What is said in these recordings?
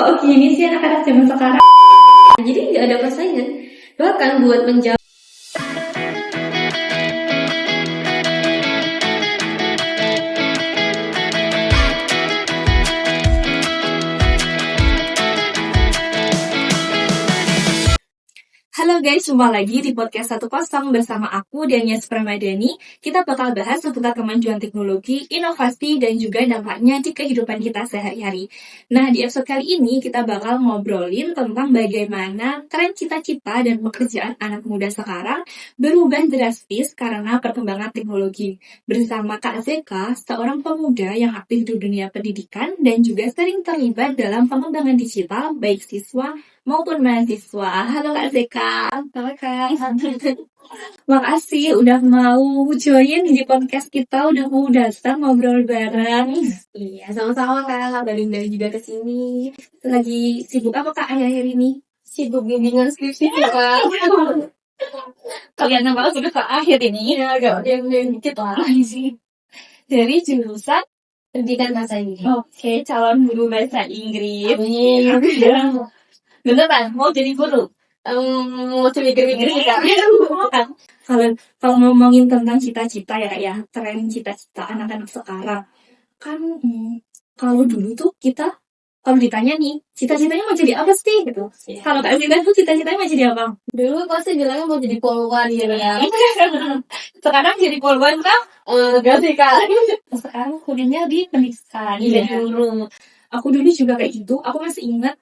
Kok gini sih anak-anak zaman sekarang? Jadi nggak ada persaingan. Bahkan buat menjawab. Halo guys, jumpa lagi di podcast 10 bersama aku, Dania Supramadani. Kita bakal bahas seputar kemajuan teknologi, inovasi, dan juga dampaknya di kehidupan kita sehari-hari. Nah, di episode kali ini kita bakal ngobrolin tentang bagaimana tren cita-cita dan pekerjaan anak muda sekarang berubah drastis karena perkembangan teknologi. Bersama Kak Zeka, seorang pemuda yang aktif di dunia pendidikan dan juga sering terlibat dalam pengembangan digital baik siswa maupun mahasiswa. Halo Kak Zeka. Halo Kak. Makasih udah mau join di podcast kita, udah mau datang ngobrol bareng. Iya, sama-sama Kak. Dari juga ke sini. Lagi sibuk apa Kak akhir-akhir ini? Sibuk bimbingan skripsi Kak. Kalian banget sudah ke akhir ini. Iya, agak yang dikit lah. Dari jurusan Pendidikan bahasa Inggris. Oke, calon guru bahasa Inggris. Amin. Beneran mau jadi guru? Mau mikir-mikir Kak. Kalau ngomongin tentang cita-cita ya, tren cita-cita anak-anak sekarang kan kalau dulu tuh kita kalau ditanya nih cita-citanya mau jadi apa sih gitu. Iya. Kalau Kak Zina tuh cita-citanya mau jadi apa? Dulu pasti bilangnya mau jadi polwan gitu ya. Sekarang jadi polwan Kak? Enggak sih Kak. Sekarang kuliahnya di pendidikan, Iya. jadi guru. Aku dulu juga kayak gitu. Aku masih ingat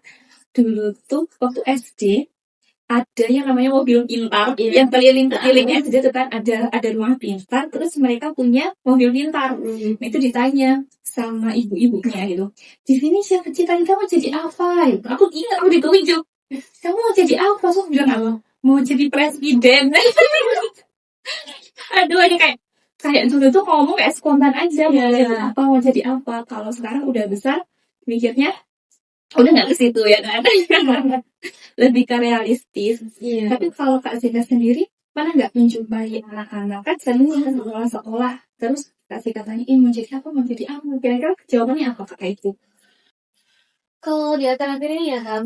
dulu tuh waktu SD ada yang namanya mobil pintar, yang keliling-kelilingnya gitu kan, ada rumah pintar, terus mereka punya mobil pintar. Nah, itu ditanya sama ibu-ibunya gitu, di sini siapa cita-cita mau jadi apa? Gitu. Aku ingat aku ditunjuk, kamu mau jadi apa? Aku bilang apa? Mau jadi presiden. Aduh, ini kayak dulu tuh ngomong kayak spontan aja, mau jadi apa. Kalau sekarang udah besar, mikirnya udah nggak ke situ ya kan. Lebih ke realistis. Iya. Tapi kalau Kak Zika sendiri mana nggak menjumpai anak-anak kan sering sekolah terus Kak Zika tanyain mau jadi apa, kira-kira jawabannya apa Kak itu? Kalau di akhir-akhir ini ya Kak,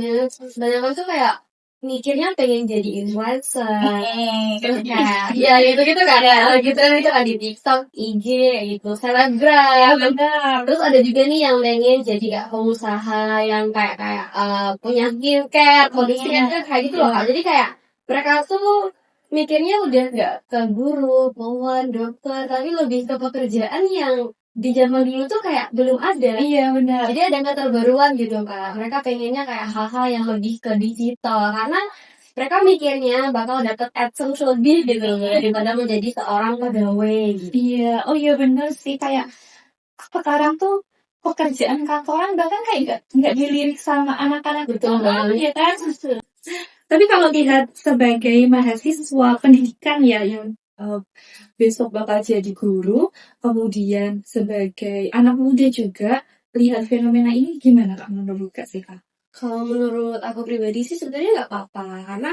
banyak tuh kayak mikirnya pengen jadi influencer. Terus kayak ya gitu-gitu kan ya, gitu kan di TikTok, IG gitu, selebgram. Benar. Terus ada juga nih yang pengen jadi kayak pengusaha yang kayak punya skincare, produksinya kayak gitu loh Kak. Jadi kayak mereka tuh mikirnya udah nggak ke guru, polwan, dokter, tapi lebih ke pekerjaan yang di zaman dulu tuh kayak belum ada. Iya benar. Jadi ada keterbaruan gitu Kak. Mereka pengennya kayak hal-hal yang lebih ke digital karena mereka mikirnya bakal dapet AdSense lebih gitu daripada menjadi seorang pegawai gitu. Iya, oh iya benar sih, kayak sekarang tuh pekerjaan kantoran bahkan kayak nggak dilirik sama anak-anak Betul banget. ya kan. Tapi kalau lihat sebagai mahasiswa pendidikan ya yang besok bakal jadi guru, kemudian sebagai anak muda juga, lihat fenomena ini gimana Kak menurut Kak Zika? Kalau menurut aku pribadi sih sebenarnya nggak apa-apa karena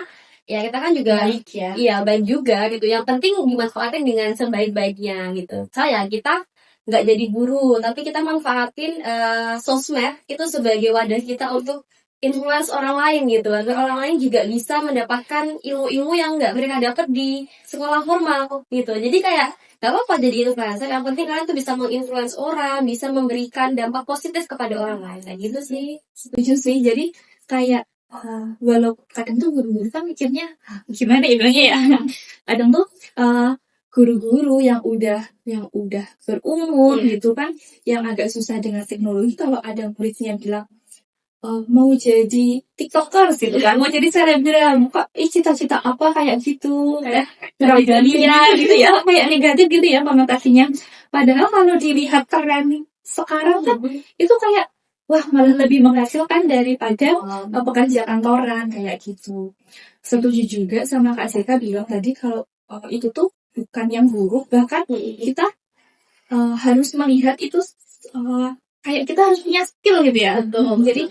ya kita kan juga Baik ya. iya baik juga gitu. Yang penting dimanfaatin dengan sebaik-baiknya gitu. Kita nggak jadi guru tapi kita manfaatin sosmed itu sebagai wadah kita untuk influence orang lain gitu agar orang lain juga bisa mendapatkan ilmu-ilmu yang nggak mereka dapat di sekolah formal gitu. Jadi kayak gak apa-apa jadi influencer, yang penting kalian tuh bisa menginfluence orang, bisa memberikan dampak positif kepada orang lain kayak gitu sih. Setuju sih, jadi kayak walau kadang tuh guru-guru kan mikirnya gimana ya bilangnya ya, kadang tuh guru-guru yang udah berumur gitu kan, yang agak susah dengan teknologi, kalau ada muridnya bilang mau jadi tiktokers gitu kan, mau jadi selebgram, kok cita-cita apa kayak gitu, gitu ya, kayak negatif gitu ya konotasinya. Padahal kalau dilihat tren sekarang kan itu kayak wah malah lebih menghasilkan daripada pekerjaan kantoran kayak gitu. Setuju juga sama Kak Zeka bilang tadi kalau itu tuh bukan yang buruk, bahkan kita harus melihat itu kayak kita harus punya skill gitu ya. Jadi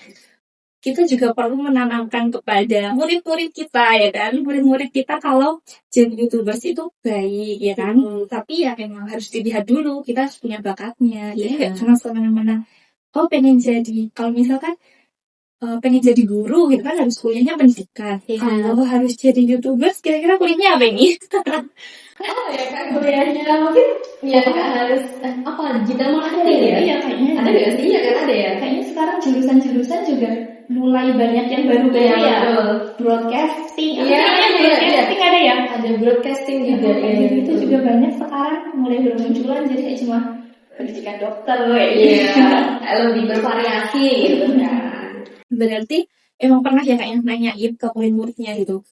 kita juga perlu menanamkan kepada murid-murid kita ya kan, murid-murid kita kalau jadi YouTubers itu baik ya kan, tapi ya memang harus dilihat dulu kita harus punya bakatnya. Jadi nggak cuma semena-mena pengen jadi, kalau misalkan pengen jadi guru gitu kan harus kuliahnya pendidikan. Iya. Kalau harus jadi YouTubers kira-kira kuliahnya apa ini? Oh ya kan kuliahnya mungkin ya kan harus apa digital marketing ya? Iya kayaknya. Ada nggak sih? Iya kan ada ya. Kayaknya sekarang jurusan-jurusan juga mulai banyak yang baru Iya, ya. betul. Broadcasting. Iya, Namanya iya, broadcasting ada ya? Ada broadcasting juga. Kayak Ya, gitu juga banyak sekarang mulai bermunculan jadi kayak cuma pendidikan dokter kayak Iya, gitu. lebih bervariasi gitu kan. Berarti emang pernah ya kayak nanyain ke murid-muridnya gitu.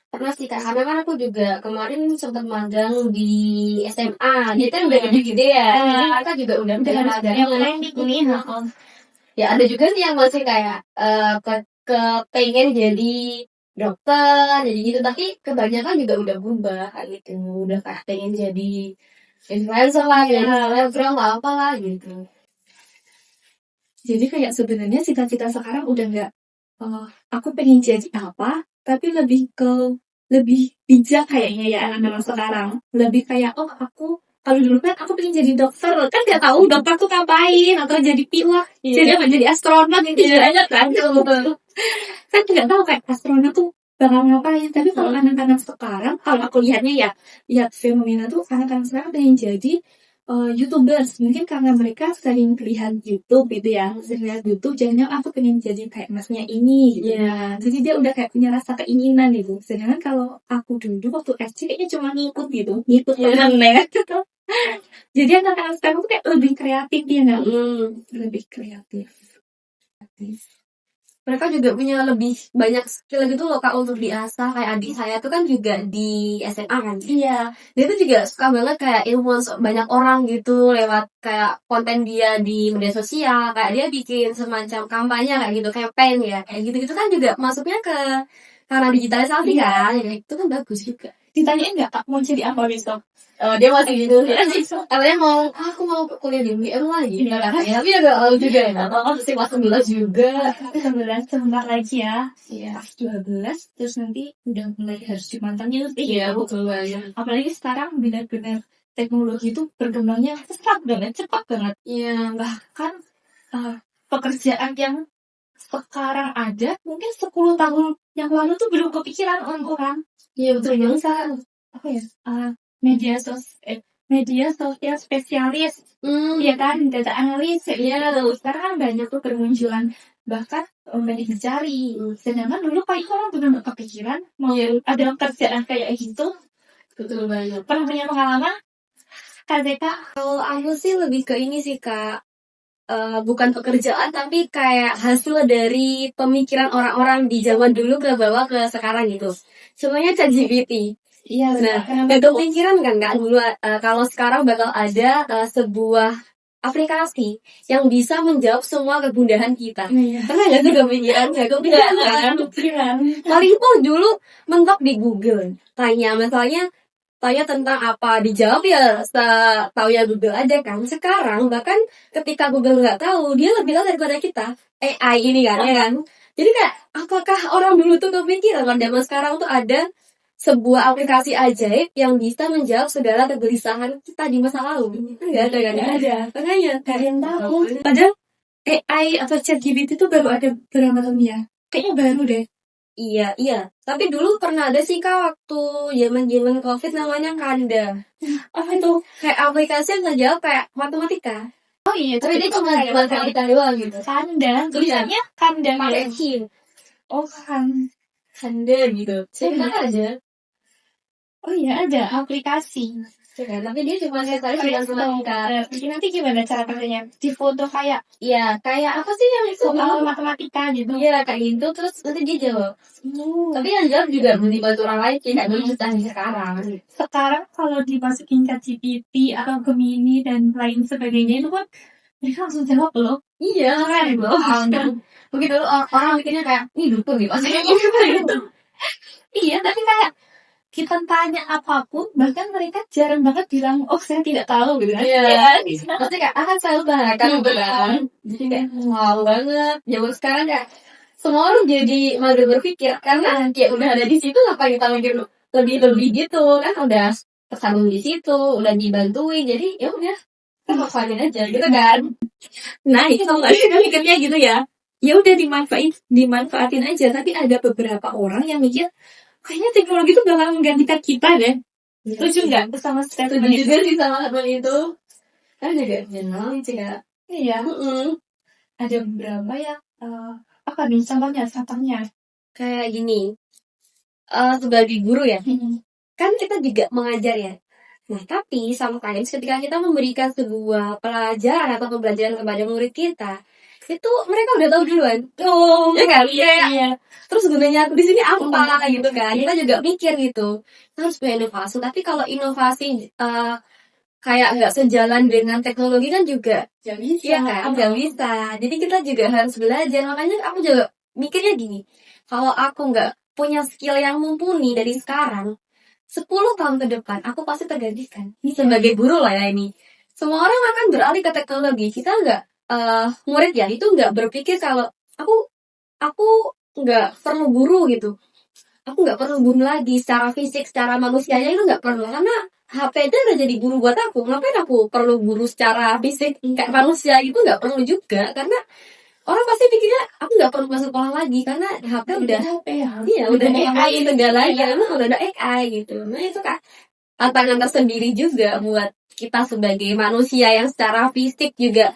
Pernah sih kak, karena kan aku juga kemarin sempat magang di SMA. Dia kan udah gede-gede ya. Jadi mereka juga udah harus magang. yang trending ini. Ya ada juga sih yang masih kayak pengen jadi dokter, jadi gitu. Tapi kebanyakan juga udah berubah kan gitu. Udah kayak pengen jadi influencer lah, jadi selebgram lah apalah gitu. Jadi kayak sebenarnya cita-cita sekarang udah nggak aku pengen jadi apa, tapi lebih bijak kayaknya ya anak-anak sekarang. Lebih kayak aku kalau dulu kan aku pengen jadi dokter, kan nggak tahu dokter tuh ngapain atau jadi pilot, jadi apa jadi astronot gitu aja kan. Kan nggak tahu kayak astronot tuh bakal ngapain. Tapi kalau anak-anak sekarang, kalau aku lihatnya ya, lihat fenomena tuh anak-anak sekarang pengen jadi YouTubers. Mungkin karena mereka sering lihat YouTube gitu ya, sering lihat YouTube, jadinya aku pengen jadi kayak masnya ini gitu. Jadi dia udah kayak punya rasa keinginan gitu. Sedangkan kalau aku dulu waktu SD kayaknya cuma ngikut gitu, ngikut temen ya gitu. Jadi anak-anak sekarang tuh kayak lebih kreatif ya nggak? Lebih kreatif. Mereka juga punya lebih banyak skill gitu loh kak untuk diasah. Kayak adik saya tuh kan juga di SMA kan. Iya. Dia tuh juga suka banget kayak influence banyak orang gitu lewat kayak konten dia di media sosial. Kayak dia bikin semacam kampanye kayak gitu, campaign ya. Kayak gitu-gitu kan juga masuknya ke karena digitalisasi kan. Ya, itu kan bagus juga. Ditanyain nggak kak mau jadi apa besok? Dia masih gitu ya. Katanya aku mau kuliah di UGM lagi. Tapi agak lalu juga ya. Atau masih kelas 11 juga. 11 sebentar lagi ya. Iya. Pas 12 terus nanti udah mulai harus dimantangin Iya, betul banget. apalagi sekarang benar-benar teknologi itu berkembangnya cepat banget. Iya, Bahkan pekerjaan yang sekarang ada mungkin 10 tahun yang lalu tuh belum kepikiran orang. iya betul banget. Apa ya? Media sosial spesialis, ya kan, data analis, ya sekarang kan banyak tuh bermunculan, bahkan banyak dicari. Sedangkan dulu kayak orang benar nggak kepikiran mau ada kerjaan kayak gitu. Betul banget. Pernah punya pengalaman? KZK? Kalau aku sih lebih ke ini sih kak, bukan pekerjaan tapi kayak hasil dari pemikiran orang-orang di zaman dulu ke bawah ke sekarang gitu. Semuanya ChatGPT. Iya, Nah, gak kepikiran kan kak dulu kalau sekarang bakal ada sebuah aplikasi yang bisa menjawab semua kegundahan kita. Pernah nggak sih kepikiran? Nggak kepikiran. Paling pun dulu mentok di Google. Tanya tentang apa, dijawab ya tahu ya Google aja kan. Sekarang bahkan ketika Google nggak tahu, dia lebih tahu daripada kita. AI ini kan, ya kan. Jadi kayak apakah orang dulu tuh kepikiran kalau zaman sekarang tuh ada sebuah aplikasi ajaib yang bisa menjawab segala kegelisahan kita di masa lalu. Nggak ada kan? Nggak ada. Makanya Kalian tahu. Padahal AI atau ChatGPT itu baru ada berapa tahun ya? Kayaknya baru deh. Iya. Tapi dulu pernah ada sih kak waktu zaman COVID namanya Kanda. Apa itu? Kayak aplikasi yang ngejawab kayak matematika. Oh iya, Tapi dia cuma matematika doang gitu. Kanda, tulisannya Kanda Pakai ya. Q. Oh Kanda gitu. Saya aja. Oh iya ada aplikasi. Ya, tapi dia cuma saya tadi cuma matematika. Nanti gimana cara pakainya? Di foto kayak Iya, kayak apa sih yang soal matematika gitu. Iya kayak gitu terus nanti dia jawab. Tapi yang jawab juga belum dibantu orang lain sih, kayak dulu sekarang. Sekarang kalau dimasukin ChatGPT atau Gemini dan lain sebagainya itu kan mereka langsung jawab loh. Iya, keren loh. Begitu dulu orang mikirnya kayak ini dukun nih maksudnya gitu. Iya, tapi kayak kita tanya apapun, bahkan mereka jarang banget bilang, oh saya tidak tahu gitu kan. Iya, maksudnya kayak akan selalu bahkan beneran. Jadi kayak wow banget. Zaman sekarang kayak semua orang jadi mager berpikir karena kayak udah ada di situ ngapain kita mikir lebih gitu kan udah tersambung di situ, udah dibantuin jadi ya udah kita manfaatin aja gitu kan. Nah itu nggak sih mikirnya gitu ya. ya udah dimanfaatin aja. Tapi ada beberapa orang yang mikir kayaknya teknologi itu bakal menggantikan kita deh. Setuju nggak sama statement Setuju itu? juga sih sama teman itu. Kan juga kenal juga. Iya, ada beberapa yang apa nih contohnya? Kayak gini, sebagai guru ya, kan kita juga mengajar ya. Nah, tapi sometimes ketika kita memberikan sebuah pelajaran atau pembelajaran kepada murid kita, itu mereka udah tahu duluan. Oh, Ya kan? iya, Kayak, iya. terus gunanya aku di sini apa gitu kan? Kita juga mikir gitu. Kita harus berinovasi. Tapi kalau inovasi kayak nggak sejalan dengan teknologi kan juga, Nggak bisa. iya kan? Nggak bisa. Jadi kita juga harus belajar. Makanya aku juga mikirnya gini, kalau aku nggak punya skill yang mumpuni dari sekarang, 10 tahun ke depan aku pasti tergantikan. Sebagai guru lah ya ini. Semua orang akan beralih ke teknologi. Kita nggak, murid ya, itu nggak berpikir kalau aku nggak perlu guru gitu. Aku nggak perlu guru lagi secara fisik, secara manusianya itu nggak perlu. Karena HP aja udah jadi guru buat aku. Ngapain aku perlu guru secara fisik kayak manusia itu nggak perlu juga. Karena orang pasti pikirnya aku nggak perlu masuk sekolah lagi karena HP udah, HP ya. iya udah AI segalanya, Iya. emang udah ada AI gitu. Nah itu kan tantangan tersendiri juga buat kita sebagai manusia yang secara fisik juga,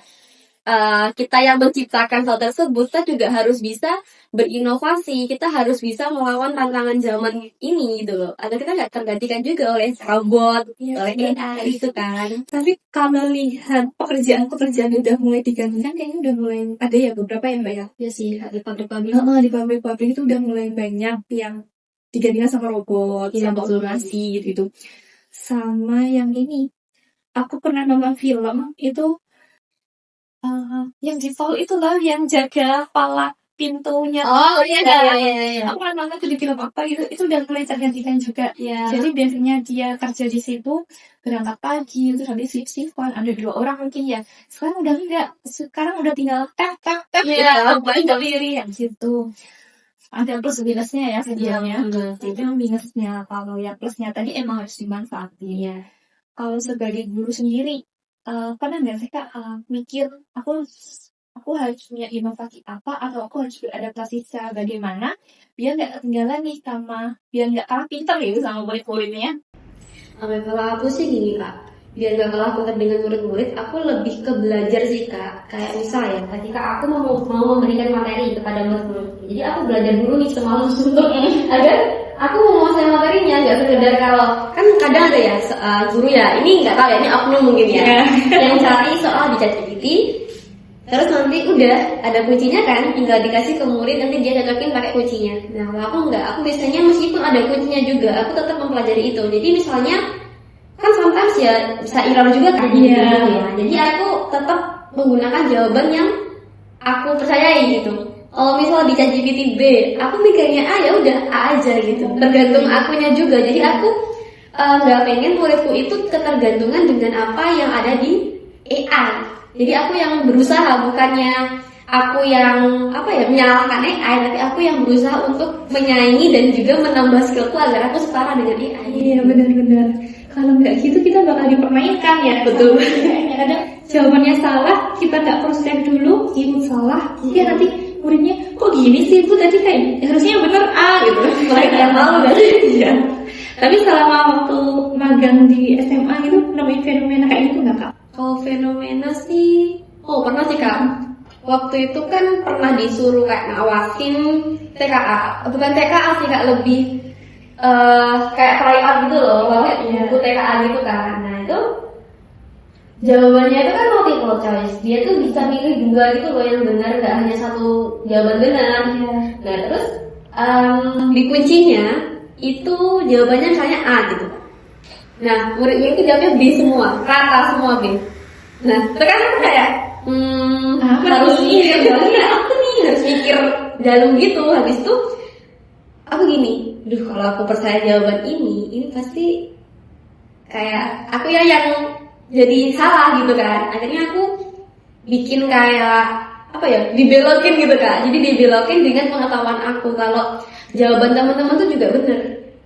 kita yang menciptakan hal tersebut, kita juga harus bisa berinovasi, kita harus bisa melawan tantangan zaman ini gitu loh. Agar kita nggak tergantikan juga oleh robot, Iya, oleh AI gitu kan. Tapi kalau lihat pekerjaan udah mulai digantikan, kayaknya udah mulai ada ya beberapa ya mbak ya. Ya sih, di pabrik-pabrik. Di pabrik-pabrik itu udah mulai banyak yang digantikan sama robot, Iya, sama betul. otomasi gitu. Sama yang ini, aku pernah nonton film itu yang di Fall itu loh, yang jaga kepala pintunya. Oh iya, iya. Aku pernah nonton itu di film apa gitu, itu udah mulai tergantikan juga. Iya. Jadi biasanya dia kerja di situ berangkat pagi, terus habis shift-shiftan, ada 2 orang mungkin ya. Sekarang udah enggak, sekarang udah tinggal Iya, tinggal pilih yang gitu. Ada plus minusnya ya sebenarnya. Itu yang minusnya. Kalau yang plusnya tadi emang harus dimanfaatin. Iya. Kalau sebagai guru sendiri, pernah nggak sih kak mikir aku harus punya inovasi apa atau aku harus beradaptasi secara bagaimana biar nggak ketinggalan nih biar nggak kalah pintar gitu sama murid-muridnya. Kalau aku sih gini kak, biar gak kalah pintar dengan murid-murid, aku lebih ke belajar sih kak. Kayak misal ya, ketika aku mau memberikan materi kepada murid-murid, jadi aku belajar dulu nih semalam untuk agar aku menguasai materinya, nggak sekedar kalau kan kadang ada ya guru ya, ini nggak tahu ya, ini oknum mungkin ya, yang cari soal di ChatGPT, terus nanti udah ada kuncinya kan, tinggal dikasih ke murid, nanti dia cocokin pakai kuncinya. Nah kalau aku nggak, aku biasanya meskipun ada kuncinya juga, aku tetap mempelajari itu. Jadi misalnya kan sometimes ya bisa error juga kan ya. Jadi aku tetap menggunakan jawaban yang aku percayai gitu. Kalau misal di ChatGPT B, aku mikirnya A ya udah A aja gitu. Tergantung akunya juga. Jadi aku nggak pengen muridku itu ketergantungan dengan apa yang ada di AI. Jadi aku yang berusaha, bukannya aku yang menyalahkan AI, tapi aku yang berusaha untuk menyaingi dan juga menambah skillku agar aku setara dengan AI. Iya benar-benar. Kalau nggak gitu kita bakal dipermainkan ya. Betul. Kadang jawabannya salah, kita nggak cross check dulu, ibu salah, ya nanti muridnya kok gini sih ibu tadi kayak harusnya bener A gitu. Mulai yang malu kan? Iya. Tapi selama waktu magang di SMA itu nemuin fenomena kayak gitu nggak kak? Kalau fenomena sih, pernah sih kak. Waktu itu kan pernah disuruh kayak ngawasin TKA, bukan TKA sih kak, lebih kayak tryout gitu loh, buku TKA gitu kan. Nah itu jawabannya itu kan multiple choice, dia tuh bisa pilih 2 gitu loh yang benar, nggak hanya satu jawaban benar. Nah terus di kuncinya itu jawabannya misalnya A gitu. Nah muridnya itu jawabnya B semua, rata semua B. Nah itu kan kayak harus mikir, harus mikir dalam gitu. Habis itu aku gini, kalau aku percaya jawaban ini pasti kayak aku ya yang jadi salah gitu kan. Akhirnya aku bikin kayak dibelokin gitu kak. Jadi dibelokin dengan pengetahuan aku kalau jawaban teman-teman tuh juga benar.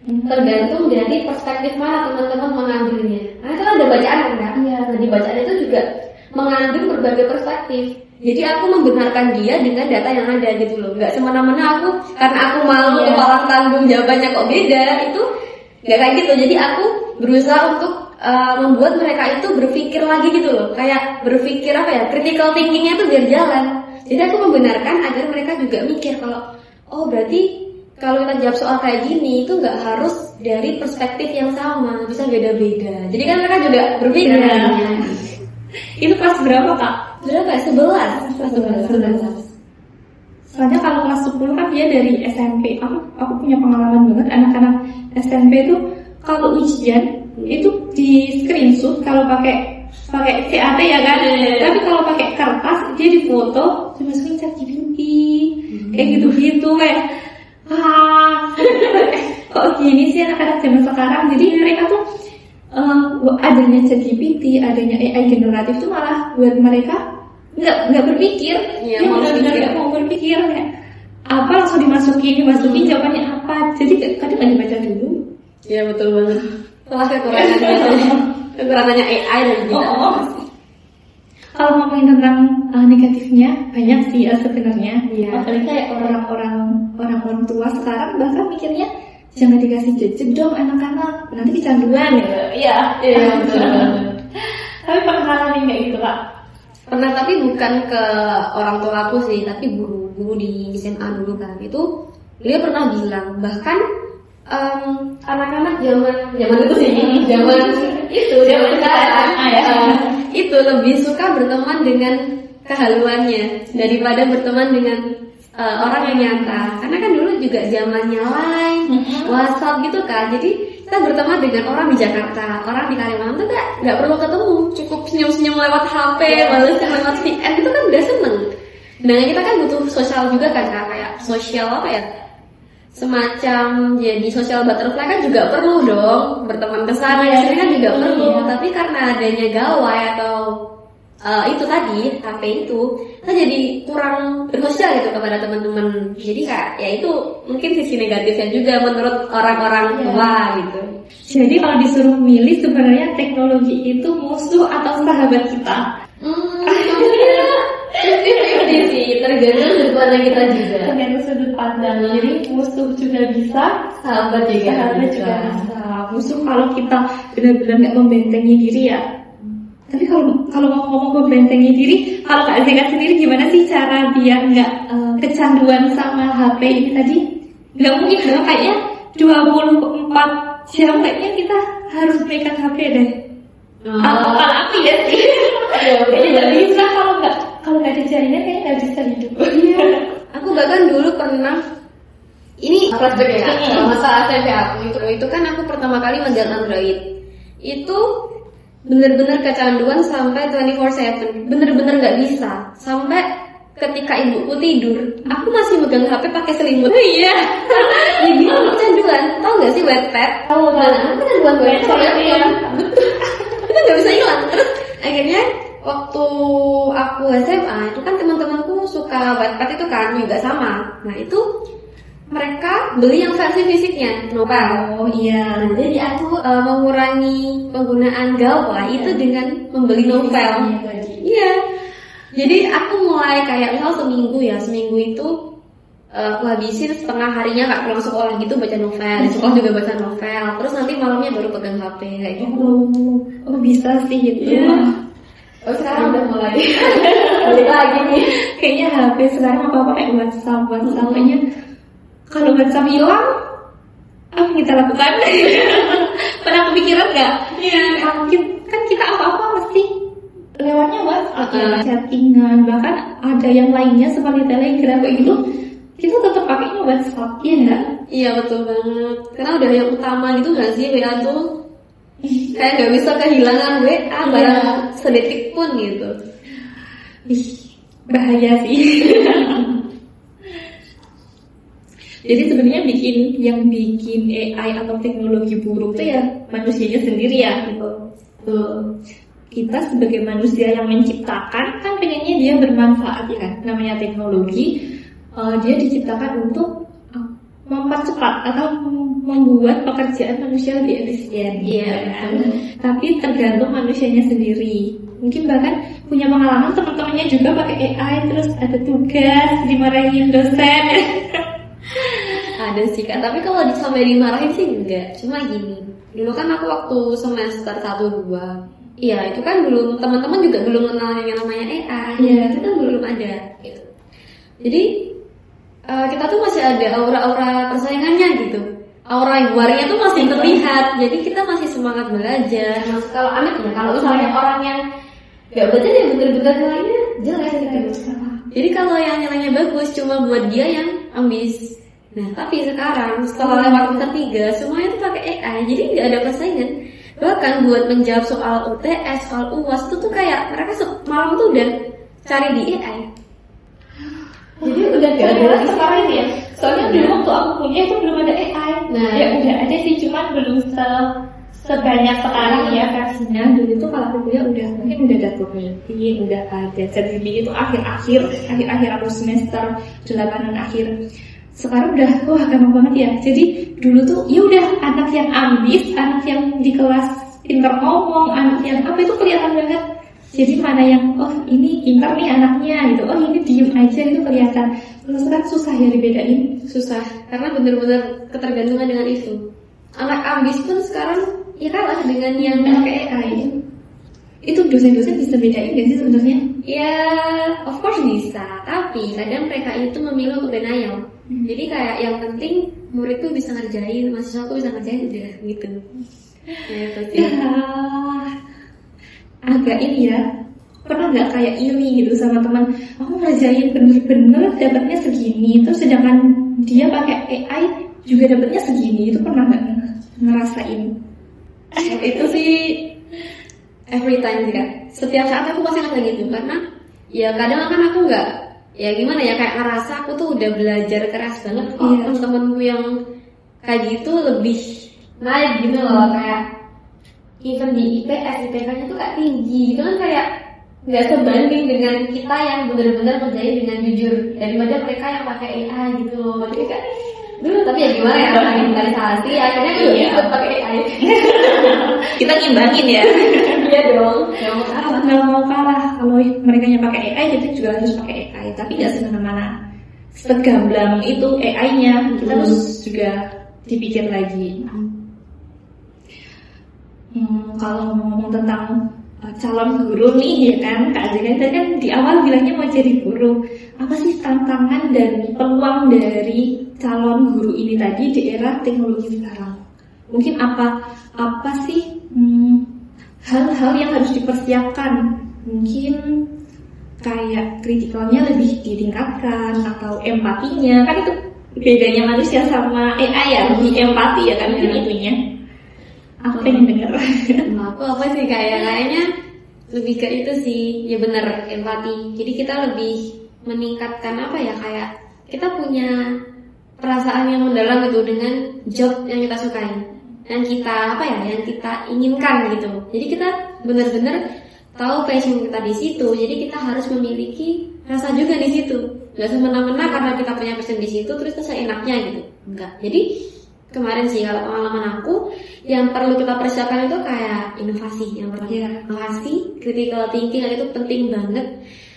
Tergantung dari perspektif mana teman-teman mengambilnya. Nah itu ada bacaan kan kak? Iya. Nah di bacaan itu juga mengandung berbagai perspektif. Jadi aku membenarkan dia dengan data yang ada gitu loh. Nggak semena-mena aku karena aku malu kepala tanggung jawabannya kok beda, itu nggak kayak gitu. Jadi aku berusaha untuk membuat mereka itu berpikir lagi gitu loh. Kayak berpikir apa ya, critical thinkingnya itu biar jalan. Jadi aku membenarkan agar mereka juga mikir kalau oh berarti kalau kita jawab soal kayak gini itu nggak harus dari perspektif yang sama, bisa beda-beda. Jadi kan mereka juga berpikir. Itu kelas berapa Kak? Berapa? 11. Kelas 11. Soalnya kalau kelas 10 kan dia dari SMP. Aku punya pengalaman banget anak-anak SMP itu kalau ujian itu di screenshot kalau pakai CAT ya kan. Tapi kalau pakai kertas dia difoto dimasukin ChatGPT. Kayak gitu-gitu kayak kok gini sih anak-anak zaman sekarang. Jadi mereka tuh adanya ChatGPT, adanya AI generatif itu malah buat mereka nggak berpikir, Iya, dia benar-benar nggak mau berpikir kayak apa langsung dimasukin jawabannya apa, jadi kadang nggak dibaca dulu. Iya betul banget. Salah kekurangannya AI dan kita. Kalau ngomongin tentang negatifnya banyak sih sebenarnya. Iya. Apalagi kayak orang tua sekarang bahkan mikirnya jangan dikasih gadget dong anak-anak, nanti kecanduan gitu. Iya. Betul banget. Tapi pernah ngalamin kayak gitu Kak? Pernah, tapi bukan ke orang tua aku sih, tapi guru di SMA dulu kan. Itu dia pernah bilang bahkan anak-anak zaman itu sih, zaman sekarang itu lebih suka berteman dengan kehaluannya daripada berteman dengan orang yang nyata. Karena kan dulu juga zamannya Line, WhatsApp gitu kan. Jadi kita berteman dengan orang di Jakarta, orang di Kalimantan tuh nggak perlu ketemu, cukup senyum-senyum lewat HP, balasnya lewat VN, itu kan udah seneng. Nah kita kan butuh sosial juga kan, kayak sosial apa ya? Semacam jadi social butterfly kan juga perlu dong, berteman kesana kesini kan juga perlu. Tapi karena adanya gawai atau itu tadi HP itu, kita jadi kurang bersosial gitu kepada teman-teman. Jadi kayak ya itu mungkin sisi negatifnya juga menurut orang-orang tua gitu. Jadi kalau disuruh milih sebenarnya teknologi itu musuh atau sahabat kita? Sih tergantung sudut pandang kita juga. Tergantung sudut pandang. Jadi musuh juga bisa, Sahabat juga bisa. Musuh kalau kita benar-benar nggak membentengi diri ya. Tapi kalau mau ngomong membentengi diri, kalau Kak Zeka sendiri gimana sih cara biar nggak kecanduan sama HP ini tadi? Nggak mungkin dong, kayaknya 24 jam kayaknya kita harus megang HP deh. Kalau aku ya sih, kayaknya nggak bisa kalau nggak ada jaringan kayaknya nggak bisa hidup. Aku bahkan dulu pernah ini flashback ya masa SMP aku itu kan aku pertama kali megang Android itu bener-bener kecanduan sampai 24/7, bener-bener nggak bisa sampai ketika ibuku tidur aku masih megang HP pakai selimut. Iya. Jadi aku kecanduan, tau nggak sih Wattpad? Tahu banget. Aku kecanduan Wattpad ya. Itu nggak bisa hilang. Terus akhirnya waktu aku SMA itu kan teman-temanku suka Wattpad itu kan juga sama. Nah itu mereka beli yang versi fisiknya novel. Oh iya. Nah, jadi aku mengurangi penggunaan gawai itu dengan membeli novel. Iya. Jadi aku mulai kayak misal seminggu itu aku habisin setengah harinya nggak pulang sekolah gitu baca novel. Di sekolah juga baca novel. Terus nanti malamnya baru pegang HP kayak gitu. Oh bisa sih gitu. Oh sekarang udah mulai balik lagi nih. Kayaknya HP sekarang apa kayak WhatsApp kayaknya. Kalau WhatsApp hilang, apa yang kita lakukan? Pernah kepikiran nggak? Iya. Mungkin kan kita apa-apa mesti lewatnya WhatsApp, chattingan, bahkan ada yang lainnya seperti Telegram kayak gitu. Kita tetap pakainya WhatsApp, iya nggak? Iya betul banget. Karena udah yang utama gitu nggak sih WA tuh? Kayak nggak bisa kehilangan WA barang sedetik pun gitu. Bahaya sih. Jadi sebenarnya yang bikin AI atau teknologi buruk itu ya manusianya sendiri ya. Kita sebagai manusia yang menciptakan kan pengennya dia bermanfaat ya kan. Namanya teknologi, dia diciptakan untuk mempercepat atau membuat pekerjaan manusia lebih efisien. Iya. Kan? Tapi tergantung manusianya sendiri Mungkin bahkan punya pengalaman teman-temannya juga pakai AI, terus ada tugas dimarahin dosen. Ada sih Kak, tapi kalau sampai dimarahin sih enggak. Cuma gini, dulu kan aku waktu semester 1-2, iya itu kan belum, teman-teman juga belum kenal yang namanya AI. Iya. Itu kan belum ada gitu. Jadi kita tuh masih ada aura-aura persaingannya gitu. Aura luarnya tuh masih terlihat. Jadi kita masih semangat belajar. Mas, kalau Amit ya, kalau misalnya orang yang gak belajar ya bener-bener nilainya jelek gitu. Jadi kalau yang nilainya bagus cuma buat dia yang ambis. Nah tapi sekarang setelah lewat semester 3 semuanya tuh pakai AI, jadi nggak ada persaingan. Bahkan buat menjawab soal UTS, soal UAS itu tuh kayak mereka malam tuh udah cari di AI. Jadi udah gak ada lagi sekarang ini ya. Soalnya dulu waktu aku kuliah itu belum ada AI. Nah. Ya udah ada sih, cuman belum sebanyak sekarang ya versinya. Dulu itu kalau aku kuliah udah mungkin udah ada Turnitin, udah ada ChatGPT itu akhir aku semester 8 akhir. Sekarang udah wah gampang banget ya. Jadi dulu tuh ya udah anak yang ambis, anak yang di kelas pintar ngomong, anak yang apa itu kelihatan banget. Jadi mana yang oh ini pintar nih anaknya gitu, oh ini diem aja itu kelihatan. Terus kan susah ya dibedain. Susah karena bener-bener ketergantungan dengan itu. Anak ambis pun sekarang ya kalah dengan yang pakai AI. Itu dosen-dosen bisa bedain gak sih sebenarnya? Ya, of course bisa. Tapi kadang mereka itu memilih untuk denial. Jadi kayak yang penting murid tuh bisa ngerjain, mahasiswa tuh bisa ngerjain udah gitu. Ya, itu sih. Agak ini ya, pernah nggak kayak iri gitu sama teman, aku ngerjain bener-bener dapatnya segini, terus sedangkan dia pakai AI juga dapatnya segini, itu pernah nggak ngerasain? Itu sih every time sih Kak. Setiap saat aku pasti ngerasa gitu karena ya kadang kan aku nggak, ya gimana ya, kayak ngerasa aku tuh udah belajar keras banget kok. Iya. Temen-temenku yang kayak gitu lebih naik gitu loh, kayak even di IPS, IPK-nya tuh kayak tinggi gitu kan, kayak nggak sebanding dengan kita yang benar-benar kerjain dengan jujur daripada mereka yang pakai AI gitu loh. Jadi kan dulu tapi ya gimana ya, orang inventarisasi akhirnya juga ikut pakai AI. Kita ngimbangin ya. Iya dong, Nggak mau kalah. Kalau mereka yang pakai AI, kita juga harus pakai AI. Tapi nggak semena-mana segamblang itu AI-nya. Kita harus juga dipikir lagi. Kalau ngomong tentang calon guru nih ya kan, Kak Azika tadi kan di awal bilangnya mau jadi guru. Apa sih tantangan dan peluang dari calon guru ini tadi di era teknologi sekarang? Mungkin apa sih hal-hal yang harus dipersiapkan? Mungkin kayak kritikalnya lebih ditingkatkan atau empatinya, kan itu bedanya manusia sama AI ya, lebih empati ya kan mungkin itunya. Aku pengen denger. Aku apa sih kayaknya lebih ke itu sih, ya bener, empati. Jadi kita lebih meningkatkan apa ya, kayak kita punya perasaan yang mendalam gitu dengan job yang kita sukai, yang kita apa ya, yang kita inginkan gitu. Jadi kita benar-benar tahu passion kita di situ. Jadi kita harus memiliki rasa juga di situ. Gak semena-mena karena kita punya passion di situ terus seenaknya gitu. Enggak. Jadi kemarin sih kalau pengalaman aku yang perlu kita persiapkan itu kayak inovasi. Yang pertama inovasi, critical thinking itu penting banget.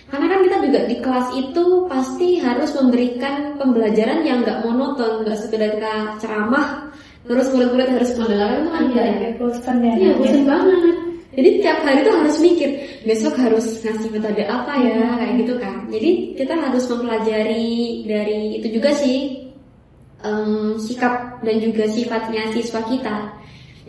Karena kan kita juga di kelas itu pasti harus memberikan pembelajaran yang nggak monoton, nggak sekedar kita ceramah terus murid-murid harus mendengarkan itu kan nggak bosan ya. Iya, bosan banget. Jadi tiap hari tuh harus mikir besok harus ngasih metode apa ya, kayak gitu kan. Jadi kita harus mempelajari dari itu juga sih, sikap dan juga sifatnya siswa kita.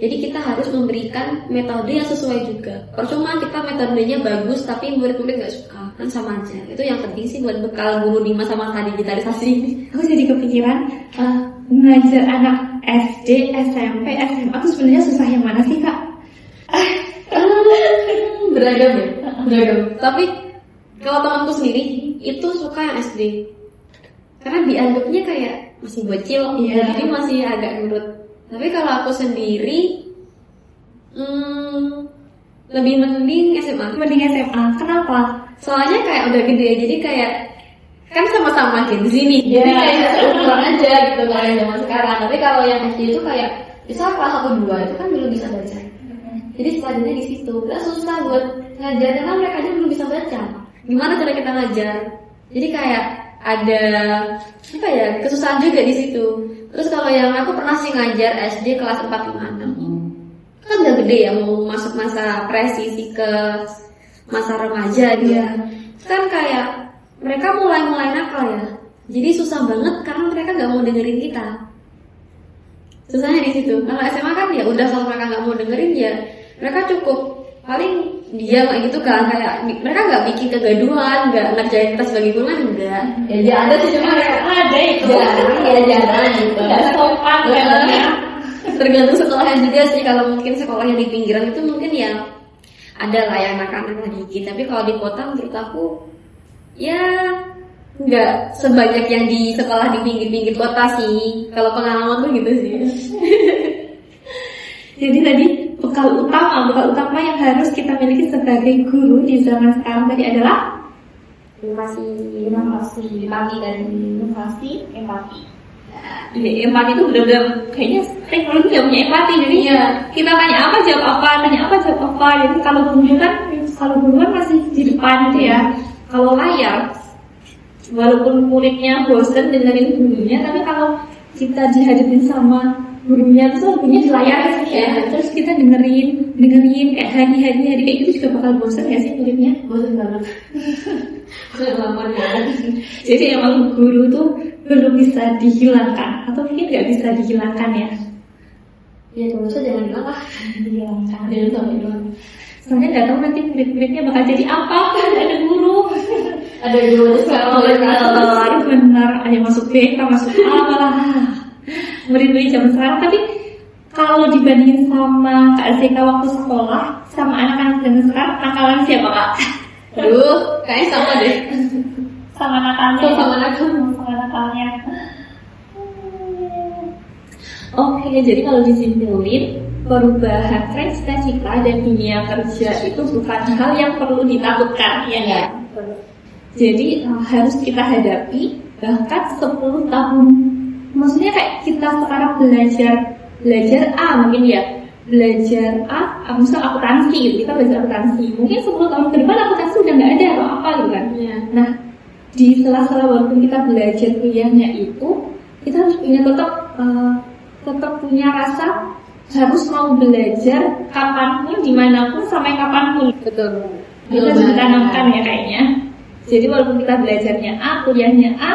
Jadi kita harus memberikan metode yang sesuai juga. Percuma kita metodenya bagus tapi murid-murid nggak suka, kan sama aja. Itu yang penting sih buat bekal guru di masa-masa digitalisasi ini. Aku jadi kepikiran ngajar anak SD, SMP, SMA itu sebenarnya susah yang mana sih Kak? Beragam ya, beragam. Tapi kalau temanku sendiri itu suka yang SD karena dianggapnya kayak masih bocil, jadi masih agak nurut. Tapi kalau aku sendiri lebih mending SMA. Mending SMA, kenapa? Soalnya kayak udah gede, jadi kayak kan sama-sama Gen Z nih, jadi Yeah. kayak seumuran aja gitu kalau yang zaman sekarang. Tapi kalau yang SD itu kayak bisa kelas 1-2 itu kan belum bisa baca. Jadi pelajarannya di situ. Kita susah buat ngajar karena mereka aja belum bisa baca. Gimana cara kita ngajar? Jadi kayak ada apa ya, kesusahan juga di situ. Terus kalau yang aku pernah sih ngajar SD kelas 4, 5, 6. Kan udah gede ya, mau masuk masa presisi ke masa remaja dia. Kan kayak mereka mulai nakal ya. Jadi susah banget karena mereka nggak mau dengerin kita. Susahnya di situ. Kalau SMA kan ya udah, kalau mereka nggak mau dengerin ya mereka cukup paling diam kayak gitu kan, kayak mereka nggak bikin kegaduhan, nggak ngerjain tugas bagi guru kan enggak. Ya ada sih, cuma Ada itu. jarang gitu. Nggak sopan kayaknya. Tergantung sekolahnya juga sih. Kalau mungkin sekolahnya di pinggiran itu mungkin ya ada lah yang nakal-nakal dikit. Tapi kalau di kota menurut aku ya nggak sebanyak yang di sekolah di pinggir-pinggir kota sih. Kalau pengalaman tuh gitu sih. Jadi tadi bekal utama yang harus kita miliki sebagai guru di zaman sekarang tadi adalah Inovasi, empati dan empati. Iya, empati itu benar-benar kayaknya teknologi nggak punya empati. Jadi ya kita tanya apa jawab apa. Jadi kalau guru kan masih di depan gitu ya. Kalau layar, walaupun muridnya bosan dengerin gurunya, tapi kalau kita dihadapin sama gurunya tuh gurunya di layar ya, terus kita dengerin kayak hari-hari kayak gitu juga bakal bosan ya sih muridnya. bosan banget. Lama banget. Jadi emang guru tuh belum bisa dihilangkan atau mungkin nggak bisa dihilangkan ya. Ya terus jangan bilang lah. Dihilangkan. Jangan sampai bilang. Soalnya nggak tahu nanti murid-muridnya bakal jadi apa kan ada guru. Ada guru sekolah. Benar, ada masuk BK, masuk A malah. Murid-murid zaman sekarang, tapi kalau dibandingin sama Kak Zeka waktu sekolah sama anak-anak zaman sekarang, nakalan siapa Kak? Aduh, kayaknya sama deh. Sama nakalnya. Sama nakalnya. Oke, jadi kalau disimpulin, perubahan tren cita-cita dan dunia kerja itu bukan hal yang perlu ditakutkan, ya nggak? Jadi harus kita hadapi bahkan 10 tahun. Maksudnya kayak kita sekarang belajar A mungkin ya, belajar misalnya akuntansi gitu, kita belajar akuntansi, mungkin 10 tahun ke depan akuntansi udah nggak ada atau apa gitu kan. Nah, di sela-sela waktu kita belajar kuliahnya itu, kita harus punya tetap punya rasa harus mau belajar kapanpun, dimanapun, sampai kapanpun. Betul. Kita harus ditanamkan ya kayaknya. Jadi walaupun kita belajarnya A, kuliahnya A,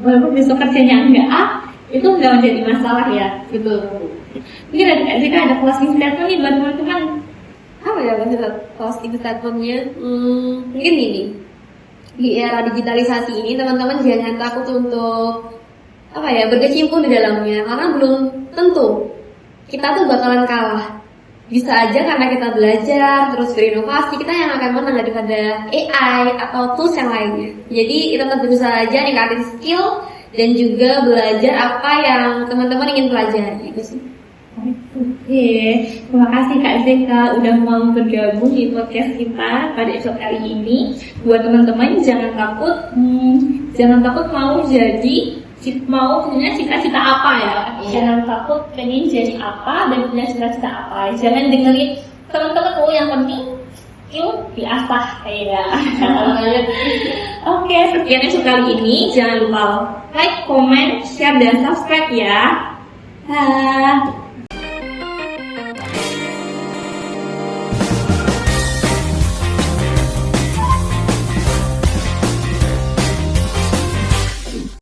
walaupun besok kerjanya enggak A, itu enggak menjadi masalah ya. Betul. Mungkin ada closing statement nih buat teman-teman. Apa ya closing statementnya? Mungkin ini, di era digitalisasi ini teman-teman jangan takut untuk berkecimpung di dalamnya, karena belum tentu kita tuh bakalan kalah. Bisa aja karena kita belajar terus berinovasi, kita yang akan menang daripada AI atau tools yang lainnya. Jadi tetap berusaha aja ningkatin skill dan juga belajar apa yang teman-teman ingin pelajari gitu sih. Oke, terima kasih Kak Zeka udah mau bergabung di podcast kita pada episode kali ini. Buat teman-teman jangan takut mau punya cita-cita apa ya. Jangan takut pengen jadi apa dan punya cita-cita apa. Jangan dengerin teman-teman yang penting skill diasah ya. Oke, sekian episode kali ini. Jangan lupa like, comment, share, dan subscribe ya.